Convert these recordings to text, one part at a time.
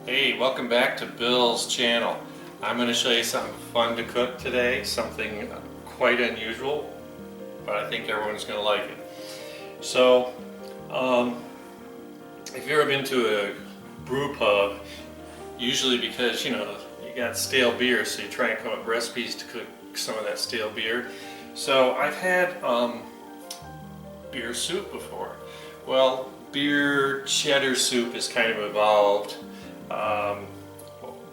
Hey, welcome back to Bill's channel. I'm going to show you something fun to cook today, something quite unusual, but I think everyone's going to like it. So, if you've ever been to a brew pub, usually because, you got stale beer, so you try and come up with recipes to cook some of that stale beer. So I've had beer soup before. Well, beer cheddar soup is kind of evolved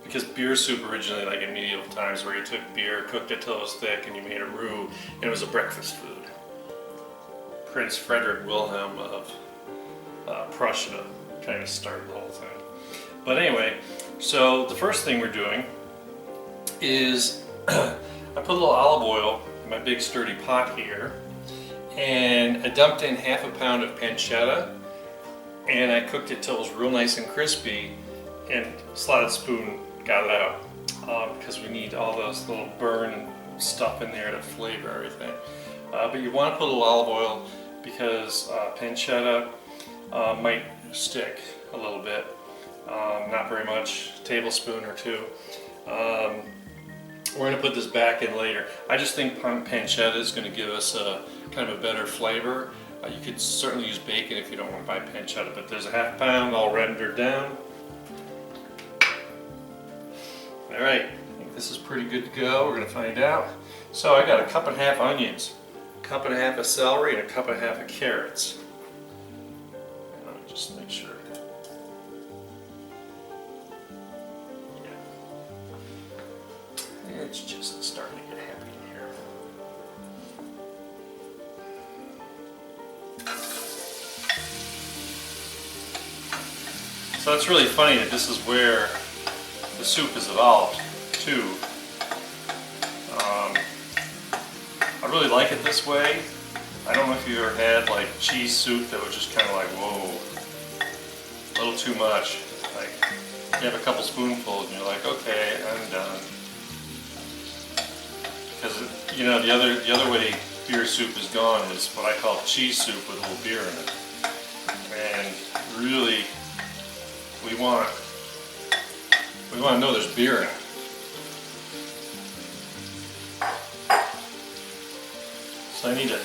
because beer soup originally, like in medieval times, where you took beer, cooked it till it was thick, and you made a roux, and it was a breakfast food. Prince Frederick Wilhelm of Prussia kind of started the whole thing. But anyway, so the first thing we're doing is I put a little olive oil in my big sturdy pot here, and I dumped in half a pound of pancetta, and I cooked it till it was real nice and crispy, and slotted spoon got it out because we need all those little burn stuff in there to flavor everything. But you want to put a little olive oil because pancetta might stick a little bit, not very much, a tablespoon or two. We're going to put this back in later. I just think pancetta is going to give us a kind of a better flavor. You could certainly use bacon if you don't want to buy pancetta, but there's a half pound all rendered down. Alright, I think this is pretty good to go. We're going to find out. So I got a cup and a half onions, a cup and a half of celery, and a cup and a half of carrots. And let me just make sure. Yeah. It's just starting to get happy in here. So it's really funny that this is where the soup is evolved too. I really like it this way. I don't know if you ever had like cheese soup that was just kind of like, whoa, a little too much. Like you have a couple spoonfuls and you're like, okay, I'm done. Because the other way beer soup is gone is what I call cheese soup with a little beer in it. And really, we want to know there's beer in it. So I need to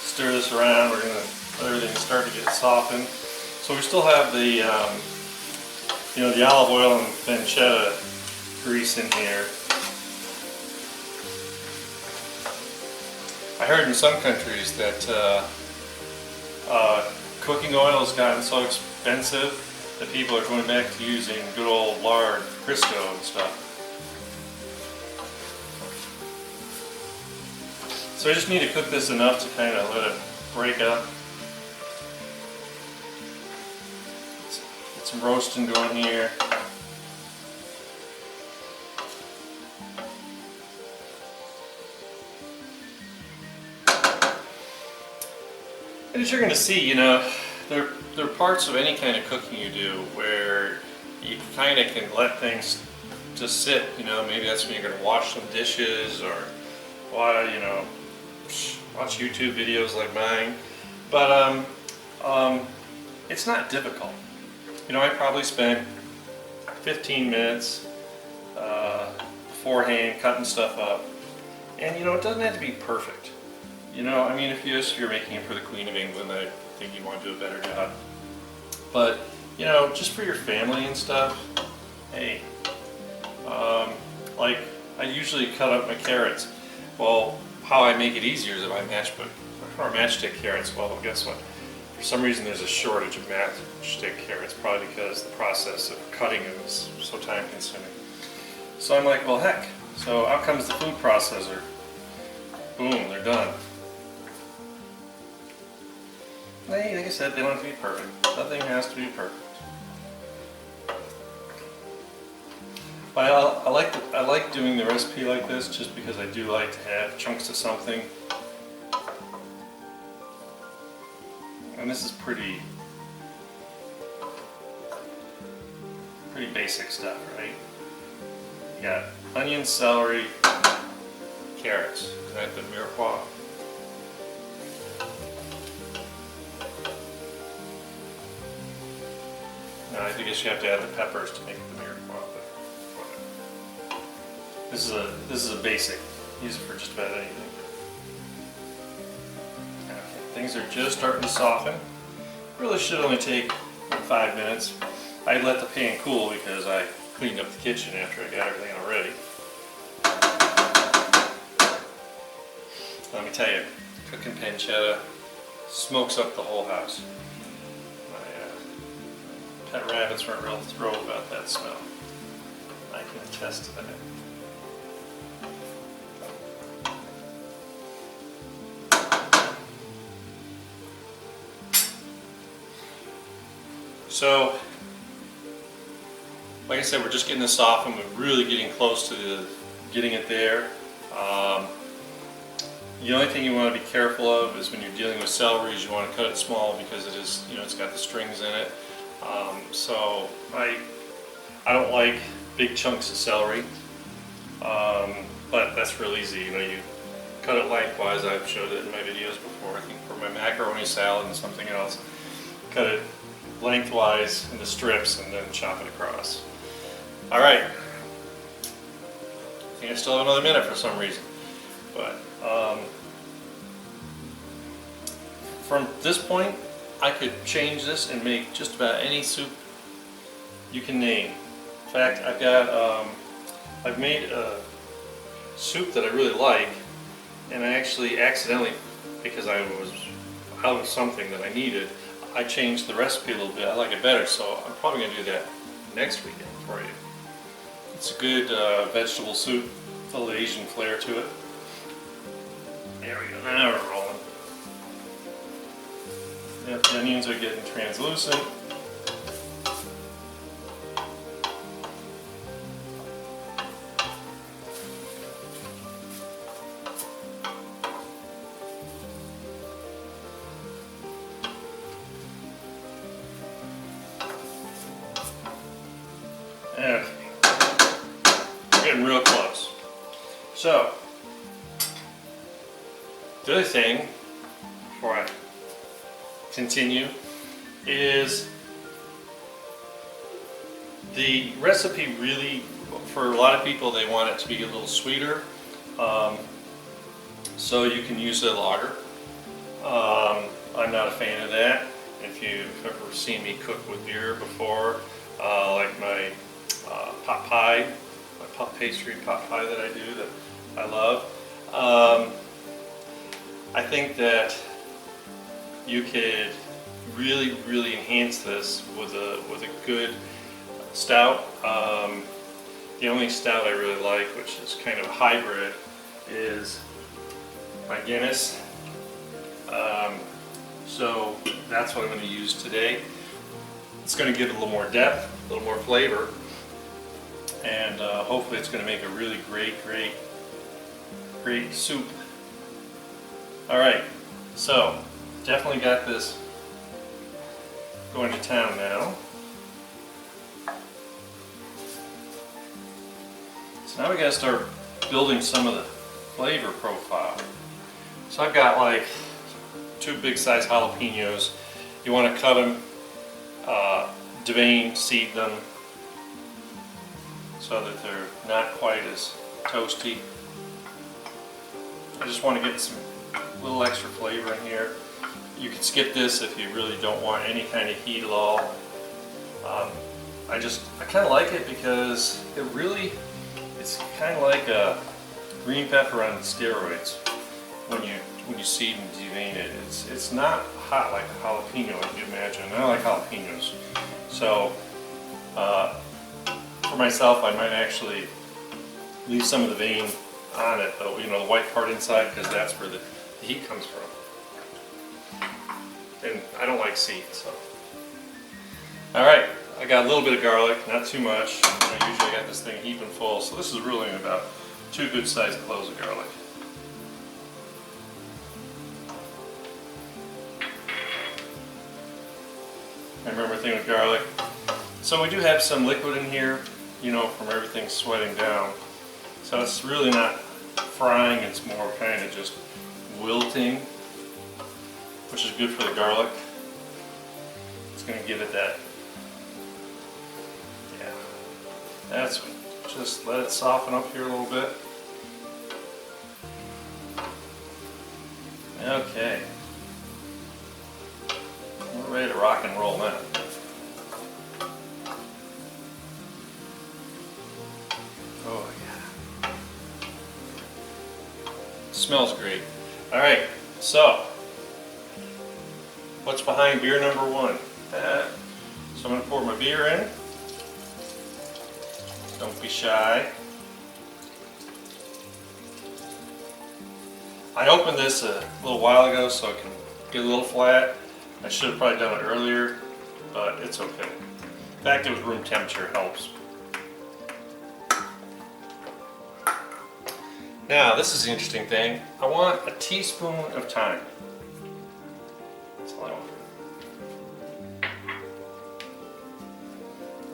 stir this around. We're going to let everything start to get softened. So we still have the, the olive oil and pancetta grease in here. I heard in some countries that cooking oil has gotten so expensive that people are going back to using good old lard, Crisco and stuff. So I just need to cook this enough to kind of let it break up. Get some roasting going here. And as you're going to see, there are parts of any kind of cooking you do where you kind of can let things just sit. Maybe that's when you're going to wash some dishes or watch YouTube videos like mine. But it's not difficult. I probably spent 15 minutes beforehand cutting stuff up, and it doesn't have to be perfect. If you're making it for the Queen of England, I think you want to do a better job. But, just for your family and stuff, hey, like I usually cut up my carrots. Well, how I make it easier is if I matchstick carrots. Well, guess what? For some reason there's a shortage of matchstick carrots, probably because the process of cutting them is so time consuming. So I'm like, well heck, so out comes the food processor. Boom, they're done. Like I said, they don't have to be perfect. Nothing has to be perfect. But I like doing the recipe like this just because I do like to have chunks of something. And this is pretty basic stuff, right? You got onions, celery, carrots, and I have the mirepoix. I guess you have to add the peppers to make the beer well, but whatever. This is a basic. Use it for just about anything. Okay, things are just starting to soften. Really should only take 5 minutes. I let the pan cool because I cleaned up the kitchen after I got everything all ready. Let me tell you, cooking pancetta smokes up the whole house. My pet rabbits weren't real thrilled about that smell. I can attest to that. So, like I said, we're just getting this off and we're really getting close to getting it there. The only thing you want to be careful of is when you're dealing with celery is you want to cut it small because it is, it's got the strings in it. So I don't like big chunks of celery, but that's real easy. You cut it lengthwise. I've showed it in my videos before. I think for my macaroni salad and something else, cut it lengthwise into strips and then chop it across. All right. I think I still have another minute for some reason, but from this point, I could change this and make just about any soup you can name. In fact, I've made a soup that I really like, and I actually accidentally, because I was out of something that I needed, I changed the recipe a little bit. I like it better, so I'm probably going to do that next weekend for you. It's a good vegetable soup, a little Asian flair to it. There we go, now we're rolling. Yep, the onions are getting translucent. Okay, we're getting real close. So, the other thing, before I continue, is the recipe really, for a lot of people, they want it to be a little sweeter. So you can use a lager. I'm not a fan of that. If you've ever seen me cook with beer before, like my pot pie, my pot pastry pot pie that I do that I love, I think that you could really enhance this with a good stout. The only stout I really like, which is kind of a hybrid, is my Guinness. So that's what I'm going to use today. It's going to give it a little more depth, a little more flavor, and hopefully it's going to make a really great soup. All right, so definitely got this going to town now. So now we got to start building some of the flavor profile. So I've got like 2 big size jalapenos. You want to cut them, devein, seed them, so that they're not quite as toasty. I just want to get some little extra flavor in here. You can skip this if you really don't want any kind of heat at all. I kind of like it because it's kind of like a green pepper on steroids. When you seed and devein it, it's not hot like a jalapeno, if you imagine. I like jalapenos, so for myself, I might actually leave some of the vein on it, though, the white part inside, because that's where the heat comes from. And I don't like seeds, so. All right, I got a little bit of garlic, not too much. I usually got this thing heaping full, so this is really about 2 good sized cloves of garlic. I remember a thing with garlic. So we do have some liquid in here, from everything sweating down. So it's really not frying, it's more kind of just wilting, which is good for the garlic. It's going to give it that That's just let it soften up here a little bit. Okay. We're ready to rock and roll now. Oh yeah. Smells great. Alright, so what's behind beer number one? So I'm going to pour my beer in. Don't be shy. I opened this a little while ago so it can get a little flat. I should have probably done it earlier, but it's okay. The fact it was room temperature helps. Now, this is the interesting thing. I want a teaspoon of thyme. That's all I want.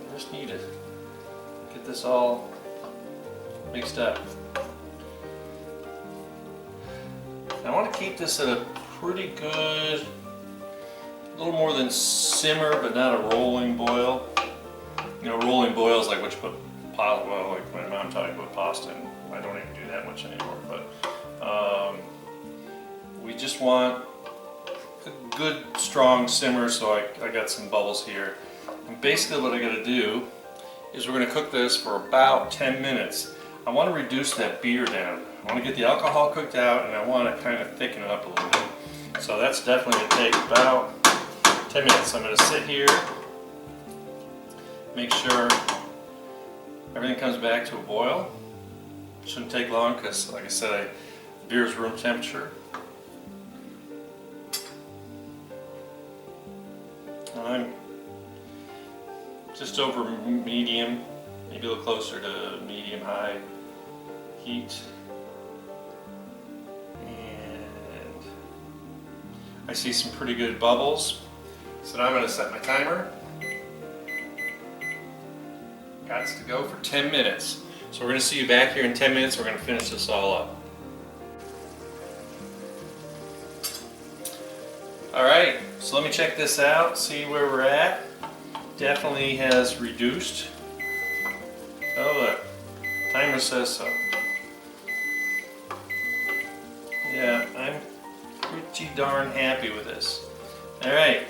I just need to get this all mixed up. I want to keep this at a pretty good, a little more than simmer, but not a rolling boil. You know, rolling boil is like what you put well, like my mom taught me to put pasta in. I don't even do that much anymore, but we just want a good strong simmer, so I got some bubbles here. And basically what I got to do is we're going to cook this for about 10 minutes. I want to reduce that beer down. I want to get the alcohol cooked out, and I want to kind of thicken it up a little bit. So that's definitely going to take about 10 minutes. I'm going to sit here, make sure everything comes back to a boil. Shouldn't take long because, like I said, beer is room temperature. I'm just over medium, maybe a little closer to medium-high heat. And I see some pretty good bubbles. So now I'm going to set my timer. Got to go for 10 minutes. So we're going to see you back here in 10 minutes. We're going to finish this all up. Alright, so let me check this out, see where we're at. Definitely has reduced. Oh look, timer says so. Yeah, I'm pretty darn happy with this. Alright,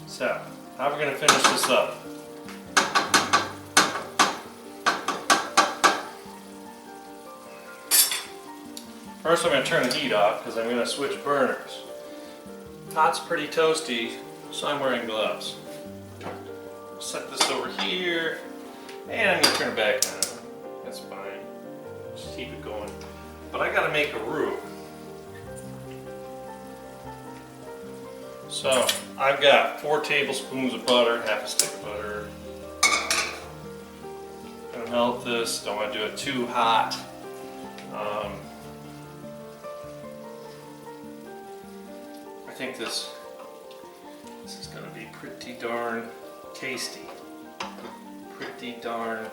so how are we going to finish this up? First I'm going to turn the heat off because I'm going to switch burners. Pot's pretty toasty, so I'm wearing gloves. Set this over here, and I'm going to turn it back on. That's fine. Just keep it going. But I got to make a roux. So I've got 4 tablespoons of butter, half a stick of butter. Gonna melt this. Don't want to do it too hot. I think this is going to be pretty darn tasty. Pretty darn.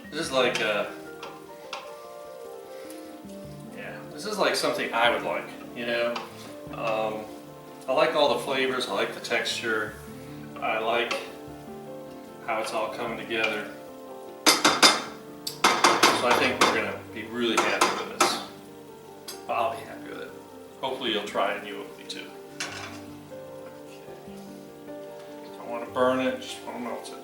This is like this is like something I would like, you know. I like all the flavors, I like the texture, I like how it's all coming together. So I think we're going to be really happy with this. I'll be happy with it. Hopefully you'll try it and you will be too. Okay. Don't want to burn it, just want to melt it.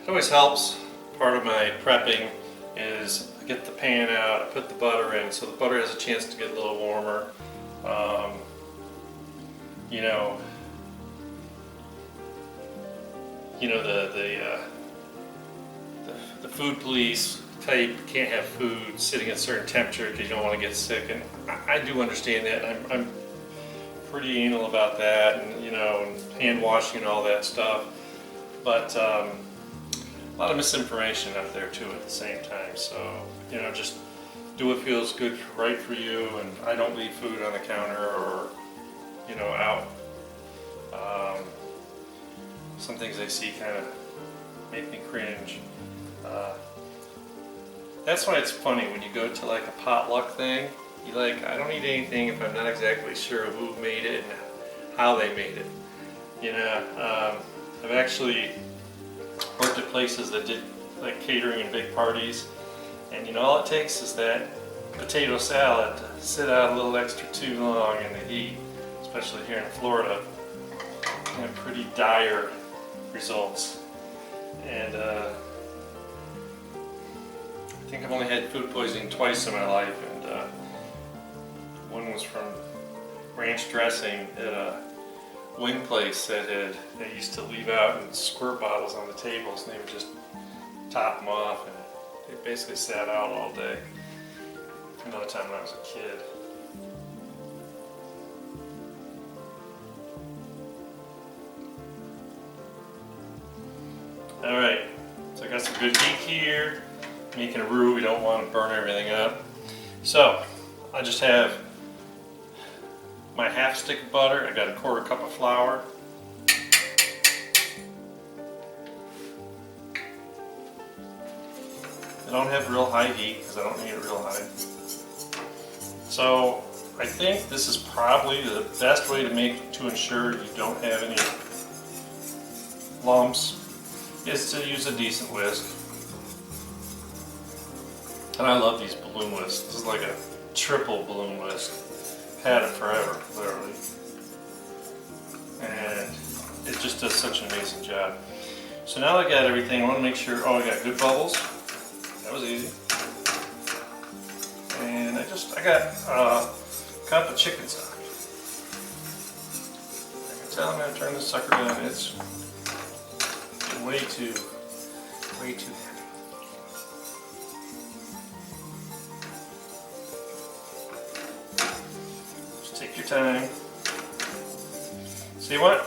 It always helps. Part of my prepping is I get the pan out, I put the butter in, so the butter has a chance to get a little warmer. The food police tell you can't have food sitting at a certain temperature because you don't want to get sick, and I do understand that. I'm pretty anal about that, and and hand washing and all that stuff. But a lot of misinformation out there too at the same time. So just do what feels good, right for you. And I don't leave food on the counter or out. Some things I see kind of make me cringe. That's why it's funny when you go to like a potluck thing. You I don't eat anything if I'm not exactly sure who made it and how they made it. I've actually worked at places that did like catering and big parties, and you know, all it takes is that potato salad to sit out a little extra too long in the heat, especially here in Florida, and have pretty dire results. And I think I've only had food poisoning twice in my life, and one was from ranch dressing at a wing place that they used to leave out in squirt bottles on the tables, and they would just top them off, and they basically sat out all day. Another time when I was a kid. Alright, so I got some good heat here. Making a roux, we don't want to burn everything up. So, I just have my half stick of butter. I got a 1/4 cup of flour. I don't have real high heat because I don't need it real high. So I think this is probably the best way to ensure you don't have any lumps is to use a decent whisk. And I love these balloon whisks. This is like a triple balloon whisk. Had it forever, literally. And it just does such an amazing job. So now that I got everything, I want to make sure, oh, I got good bubbles. That was easy. And I got a cup of chicken stock. I can tell I'm going to turn this sucker down. It's way too heavy. Just take your time. See what?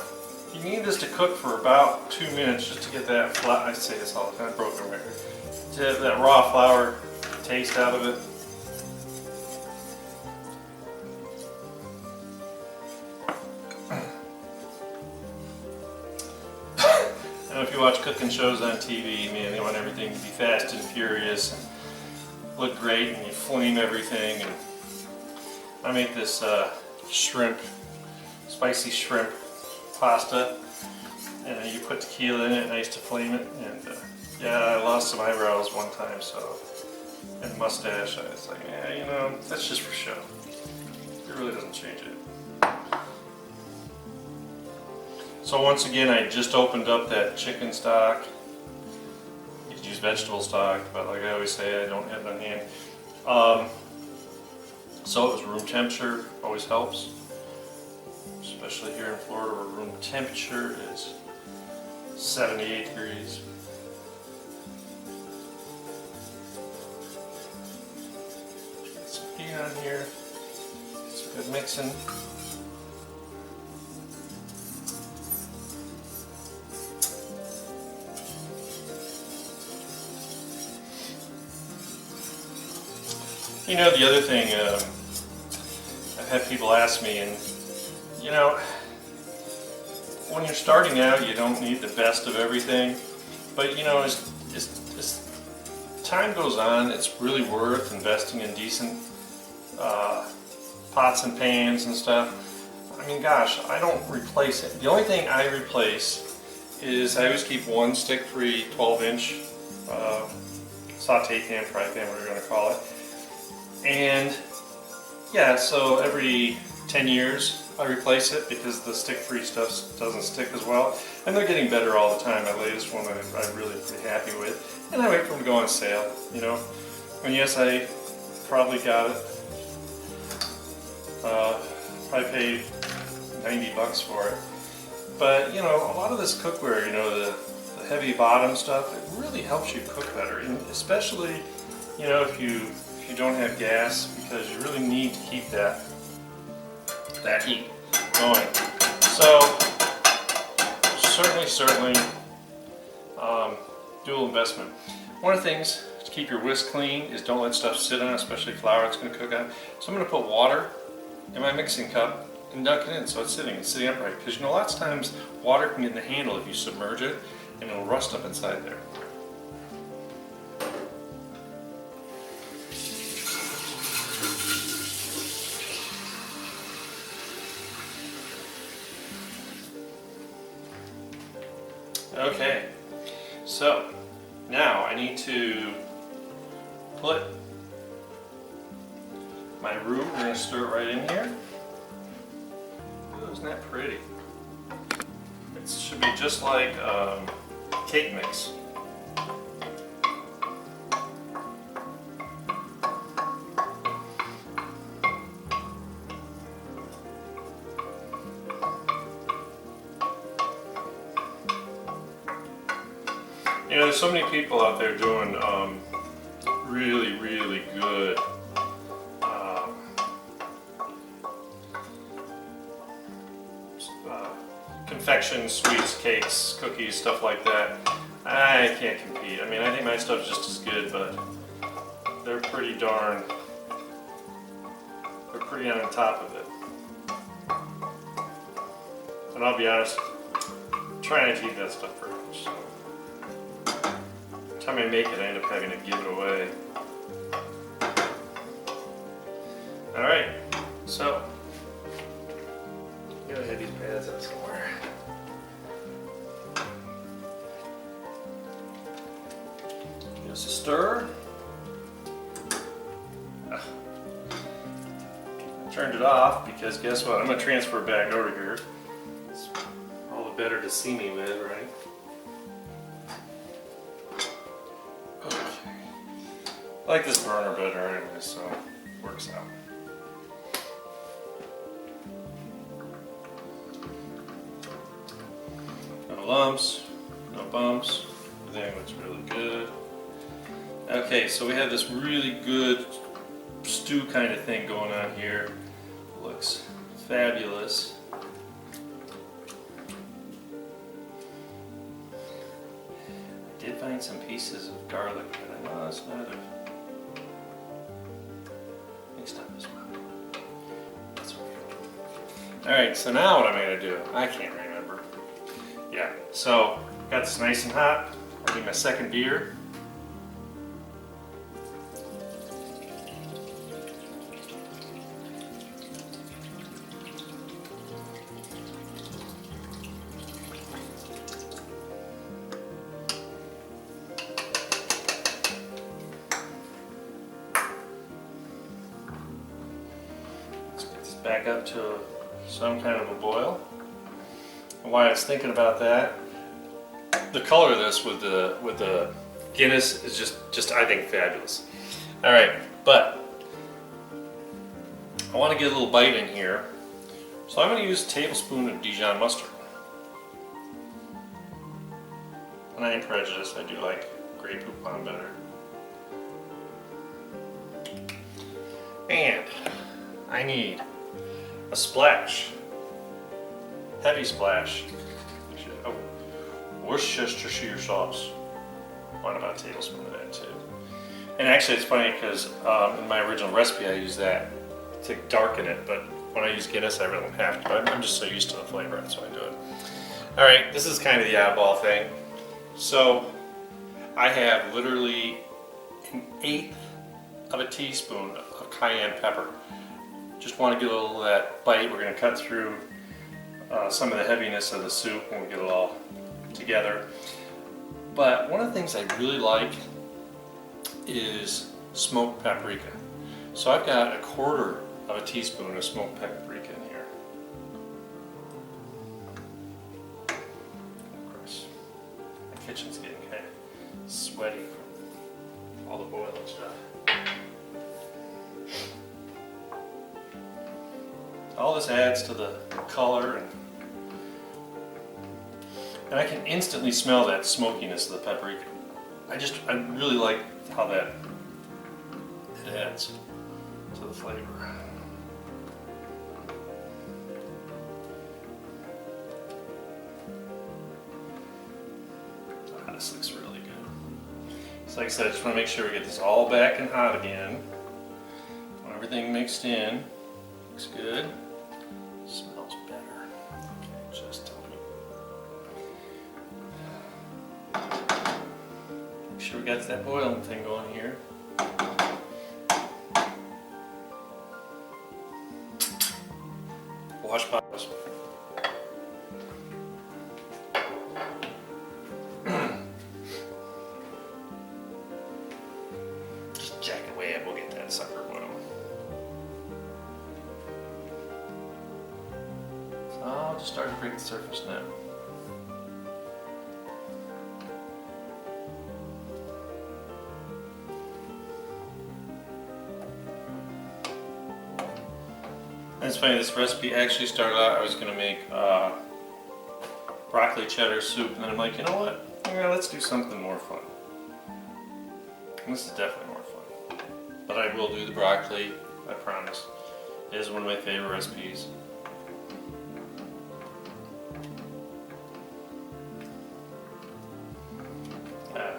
You need this to cook for about 2 minutes just to get that flour. I say this all the time, broken record. To have that raw flour taste out of it. I know if you watch cooking shows on TV, man, they want everything to be fast and furious and look great, and you flame everything. And I make this spicy shrimp pasta, and you put tequila in it, nice to flame it. And yeah, I lost some eyebrows one time, so, and mustache. I was like, yeah, you know, that's just for show. It really doesn't change it. So once again, I just opened up that chicken stock. You could use vegetable stock, but like I always say, I don't have it on hand. So it was room temperature, always helps. Especially here in Florida where room temperature is 78 degrees. Get some heat on here, get some good mixing. You know, the other thing, I've had people ask me, and you know, when you're starting out, you don't need the best of everything, but you know, as time goes on, it's really worth investing in decent pots and pans and stuff. I mean, gosh, I don't replace it. The only thing I replace is I always keep one stick-free 12-inch saute pan, fry pan, whatever you're going to call it. And yeah, so every 10 years I replace it because the stick-free stuff doesn't stick as well. And they're getting better all the time. My latest one I'm really pretty happy with. And I wait for them to go on sale, you know. And yes, I probably got it. I paid $90 for it. But you know, a lot of this cookware, you know, the heavy bottom stuff, it really helps you cook better. And especially, you know, if you don't have gas, because you really need to keep that heat going. So certainly dual investment. One of the things to keep your whisk clean is don't let stuff sit on, especially flour it's going to cook on. So I'm going to put water in my mixing cup and dunk it in so it's sitting upright, because you know, lots of times water can get in the handle if you submerge it and it'll rust up inside there. Okay, so now I need to put my roux. We're going to stir it right in here. Ooh, isn't that pretty? It should be just like cake mix. You know, there's so many people out there doing really, really good confections, sweets, cakes, cookies, stuff like that. I can't compete. I mean, I think my stuff's just as good, but they're pretty on top of it. And I'll be honest, I'm trying not to eat that stuff very much. So. Every time I make it, I end up having to give it away. Alright, so I'm gonna have these pads out somewhere. Just a stir. I turned it off because guess what? I'm gonna transfer it back over here. It's all the better to see me with, right? Okay. I like this burner better anyway, so it works out. No lumps, no bumps, everything looks really good. Okay, so we have this really good stew kind of thing going on here. Looks fabulous. I did find some pieces of garlic, but I must not have mixed up as well. That's okay. Alright, so now what am I going to do? I can't remember. Yeah, so got this nice and hot. I'll get my second beer. Back up to some kind of a boil. And while I was thinking about that, the color of this with the Guinness is just I think fabulous. All right, but I want to get a little bite in here, so I'm going to use a tablespoon of Dijon mustard. And I ain't prejudiced. I do like Grey Poupon better. And I need a splash, heavy splash, of Worcestershire sauce. Want about a tablespoon of that too. And actually it's funny because in my original recipe I use that to darken it, but when I use Guinness I really don't have to. I'm just so used to the flavor, that's why I do it. Alright, this is kind of the oddball thing. So I have literally 1/8 of a teaspoon of cayenne pepper. Just want to get a little of that bite. We're going to cut through some of the heaviness of the soup when we get it all together. But one of the things I really like is smoked paprika. So I've got 1/4 of a teaspoon of smoked paprika in here. Of course, the kitchen's getting kind of sweaty from all the boiling stuff. All this adds to the color, and I can instantly smell that smokiness of the paprika. I really like how that it adds to the flavor. Oh, this looks really good. So like I said, I just want to make sure we get this all back and hot again. Everything mixed in. Looks good. Smells better. Okay, just tell me. Make sure we got that boiling thing going here. Wash bottles. Just jack away and we'll get that sucker boiling. So I'll just start to break the surface now. And it's funny, this recipe actually started out, I was going to make broccoli cheddar soup, and then I'm like, you know what? Yeah, let's do something more fun. And this is definitely more fun. But I will do the broccoli, I promise. It is one of my favorite recipes.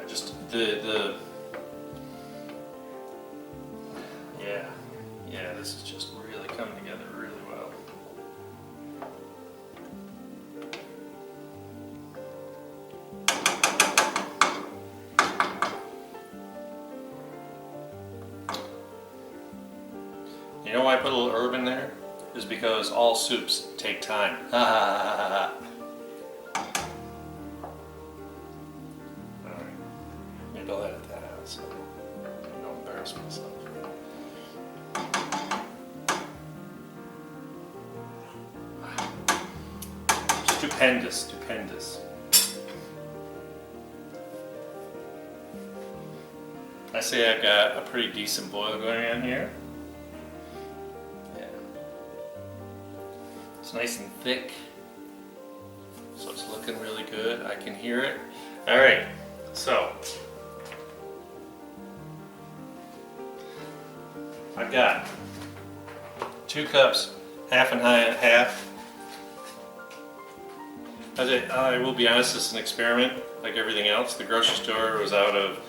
Just yeah, this is just really coming together really well. You know why I put a little herb in there? Is because all soups take time. Alright, maybe I'll edit that out so I don't embarrass myself. Stupendous, stupendous. I say I've got a pretty decent boil going on here. Yeah. It's nice and thick. So it's looking really good. I can hear it. Alright, so I've got 2 cups, half and half. I will be honest, it's an experiment like everything else. The grocery store was out of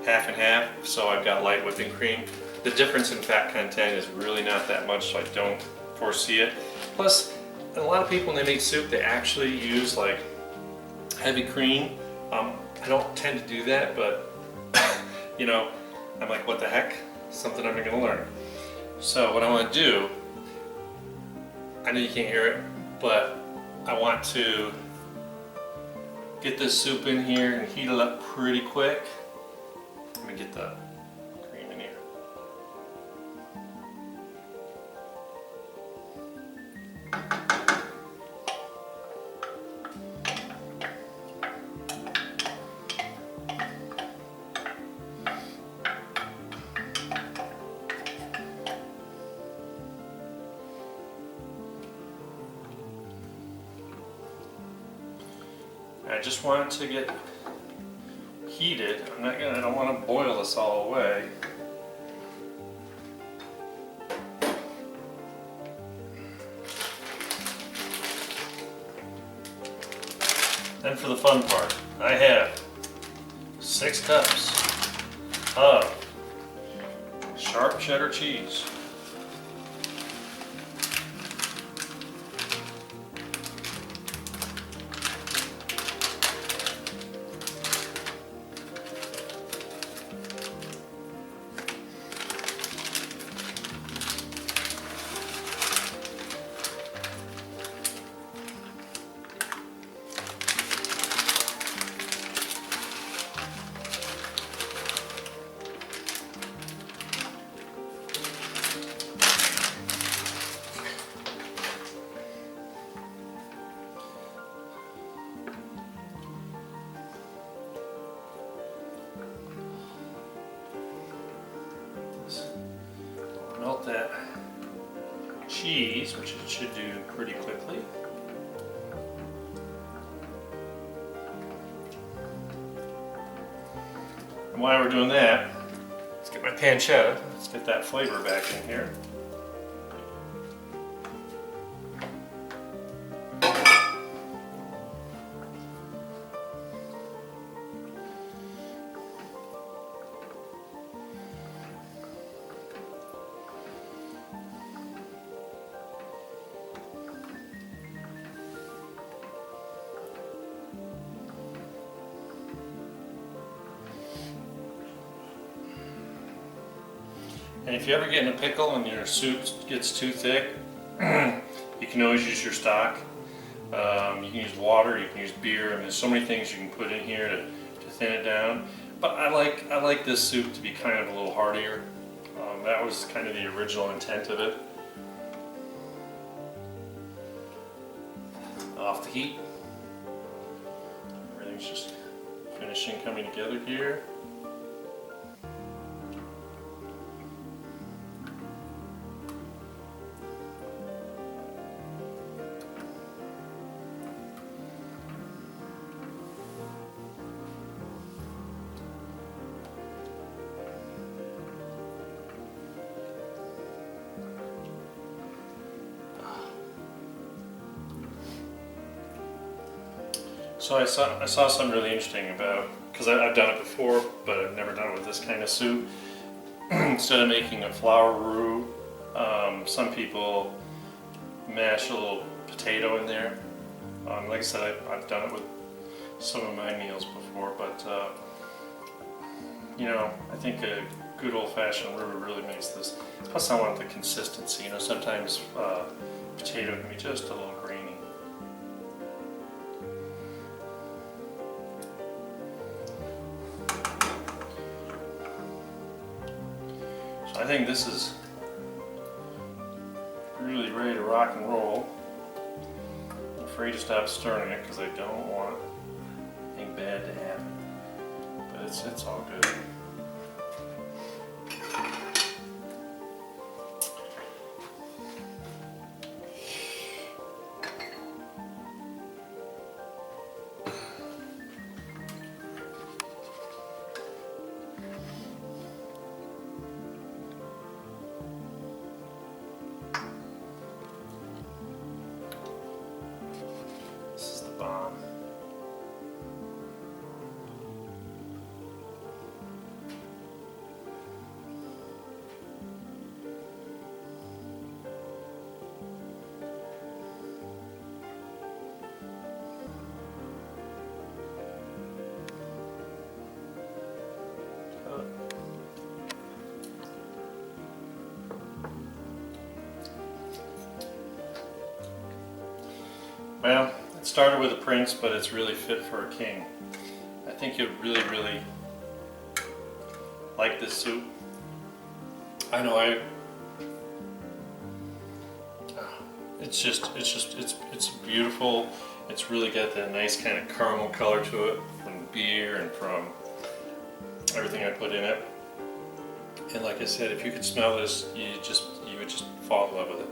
half and half, so I've got light whipping cream. The difference in fat content is really not that much, so I don't foresee it. Plus, a lot of people when they make soup, they actually use like heavy cream. I don't tend to do that, but you know, I'm like, what the heck? Something I'm gonna learn. So what I want to do, I know you can't hear it, but I want to get this soup in here and heat it up pretty quick. Let me get the cream in here. I just want it to get heated. I don't want to boil this all away. Then for the fun part, I have 6 cups of sharp cheddar cheese. Melt that cheese, which it should do pretty quickly. And while we're doing that, let's get my pancetta. Let's get that flavor back in here. And if you ever get in a pickle and your soup gets too thick, you can always use your stock. You can use water, you can use beer, and there's so many things you can put in here to thin it down. But I like this soup to be kind of a little heartier. That was kind of the original intent of it. Off the heat. Everything's just finishing coming together here. So I saw something really interesting about, because I've done it before, but I've never done it with this kind of soup. Instead of making a flour roux, some people mash a little potato in there. Like I said, I've done it with some of my meals before, but you know, I think a good old-fashioned roux really makes this. Plus, I want the consistency. You know, sometimes potato can be just a little grainy. I think this is really ready to rock and roll. I'm afraid to stop stirring it because I don't want anything bad to happen. But it's all good. Bomb. Well, it started with a prince, but it's really fit for a king. I think you'll really like this soup. I know it's beautiful. It's really got that nice kind of caramel color to it from the beer and from everything I put in it. And like I said, if you could smell this, you would just fall in love with it.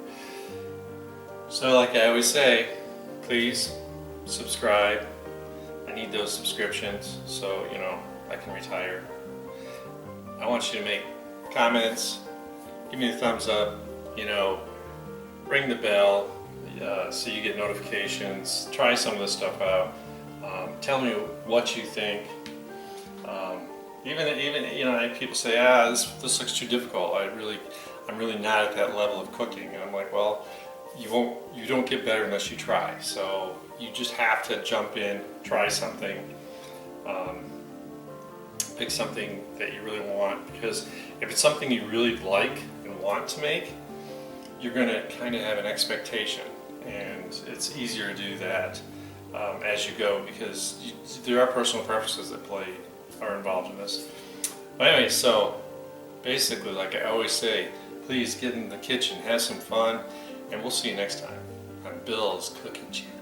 So like I always say, please subscribe. I need those subscriptions so, you know, I can retire. I want you to make comments, give me a thumbs up, you know, ring the bell so you get notifications. Try some of this stuff out. Tell me what you think. Even you know, people say, this looks too difficult. I'm really not at that level of cooking. And I'm like, well, you don't get better unless you try. So you just have to jump in, try something, pick something that you really want, because if it's something you really like and want to make, you're going to kind of have an expectation, and it's easier to do that as you go, because there are personal preferences that are involved in this. But anyway, so basically, like I always say, please get in the kitchen, have some fun, and we'll see you next time on Bill's Cooking Channel.